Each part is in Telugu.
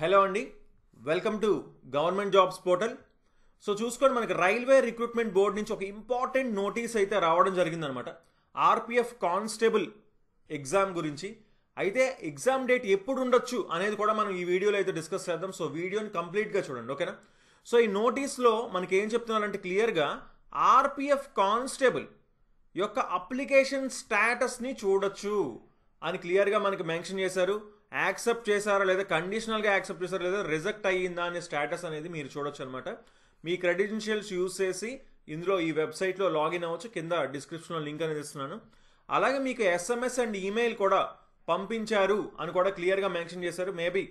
హలో అండి, welcome to government jobs portal. So చూసుకోండి, మనకి రైల్వే రిక్రూట్మెంట్ బోర్డ్ నుంచి ఒక ఇంపార్టెంట్ నోటీస్ అయితే రావడం జరిగిందనమాట. ఆర్పిఎఫ్ కానిస్టేబుల్ ఎగ్జామ్ గురించి. అయితే ఎగ్జామ్ డేట్ ఎప్పుడు ఉండొచ్చు అనేది కూడా మనం ఈ వీడియోలో అయితే డిస్కస్ చేద్దాం. సో వీడియోని కంప్లీట్గా చూడండి, ఓకేనా. సో ఈ నోటీస్లో మనకి ఏం చెప్తున్నారంటే క్లియర్గా ఆర్పిఎఫ్ కానిస్టేబుల్ యొక్క అప్లికేషన్ స్టేటస్ని చూడొచ్చు అని క్లియర్గా మనకి మెన్షన్ చేశారు. యాక్సెప్ట్ చేశారా లేదా, కండిషనల్గా యాక్సెప్ట్ చేశారా లేదా, రిజెక్ట్ అయ్యిందా అనే స్టేటస్ అనేది మీరు చూడొచ్చు అనమాట. మీ క్రెడెన్షియల్స్ యూజ్ చేసి ఇందులో ఈ వెబ్సైట్లో లాగిన్ అవ్వచ్చు. కింద డిస్క్రిప్షన్లో లింక్ అనేది ఇస్తున్నాను. అలాగే మీకు ఎస్ఎంఎస్ అండ్ ఈమెయిల్ కూడా పంపించారు అని కూడా క్లియర్గా మెన్షన్ చేశారు. మేబీ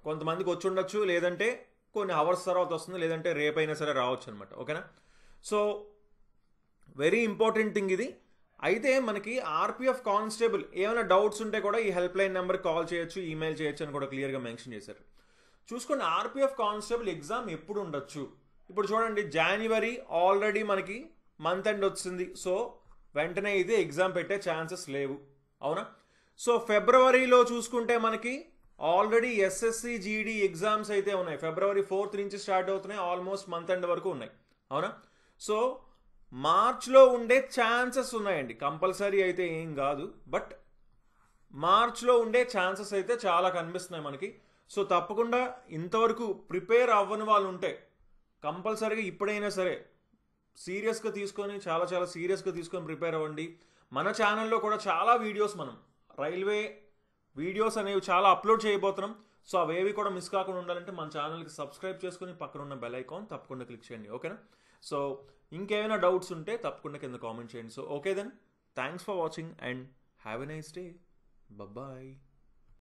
కొంతమందికి వచ్చి ఉండొచ్చు, లేదంటే కొన్ని అవర్స్ తర్వాత వస్తుంది, లేదంటే రేపైనా సరే రావచ్చు అనమాట, ఓకేనా. సో వెరీ ఇంపార్టెంట్ థింగ్ ఇది. అయితే మనకి ఆర్పిఎఫ్ కానిస్టేబుల్ ఏమైనా డౌట్స్ ఉంటే కూడా ఈ హెల్ప్ లైన్ నెంబర్కి కాల్ చేయొచ్చు, ఈమెయిల్ చేయొచ్చు అని కూడా క్లియర్గా మెన్షన్ చేశారు. చూసుకోండి, ఆర్పిఎఫ్ కానిస్టేబుల్ ఎగ్జామ్ ఎప్పుడు ఉండొచ్చు. ఇప్పుడు చూడండి, జనవరి ఆల్రెడీ మనకి మంత్ ఎండ్ వచ్చింది. సో వెంటనే ఇది ఎగ్జామ్ పెట్టే ఛాన్సెస్ లేవు, అవునా. సో ఫిబ్రవరిలో చూసుకుంటే మనకి ఆల్రెడీ ఎస్ఎస్సి జీడీ ఎగ్జామ్స్ అయితే ఉన్నాయి. ఫిబ్రవరి 4th నుంచి స్టార్ట్ అవుతున్నాయి, ఆల్మోస్ట్ మంత్ ఎండ్ వరకు ఉన్నాయి, అవునా. సో మార్చ్లో ఉండే ఛాన్సెస్ ఉన్నాయండి. కంపల్సరీ అయితే ఏం కాదు, బట్ మార్చ్లో ఉండే ఛాన్సెస్ అయితే చాలా కనిపిస్తున్నాయి మనకి. సో తప్పకుండా ఇంతవరకు ప్రిపేర్ అవ్వని వాళ్ళు ఉంటే కంపల్సరీగా ఇప్పుడైనా సరే సీరియస్గా తీసుకొని చాలా సీరియస్గా తీసుకొని ప్రిపేర్ అవ్వండి. మన ఛానల్లో కూడా చాలా వీడియోస్, మనం రైల్వే వీడియోస్ అనేవి చాలా అప్లోడ్ చేయబోతున్నాం. సో అవేవి కూడా మిస్ కాకుండా ఉండాలంటే మన ఛానల్కి సబ్స్క్రైబ్ చేసుకుని పక్కన ఉన్న బెల్ ఐకాన్ తప్పకుండా క్లిక్ చేయండి, ఓకేనా. సో ఇంకేమైనా డౌట్స్ ఉంటే తప్పకుండా కింద కామెంట్ చేయండి. So okay then, thanks for watching and have a nice day. Bye.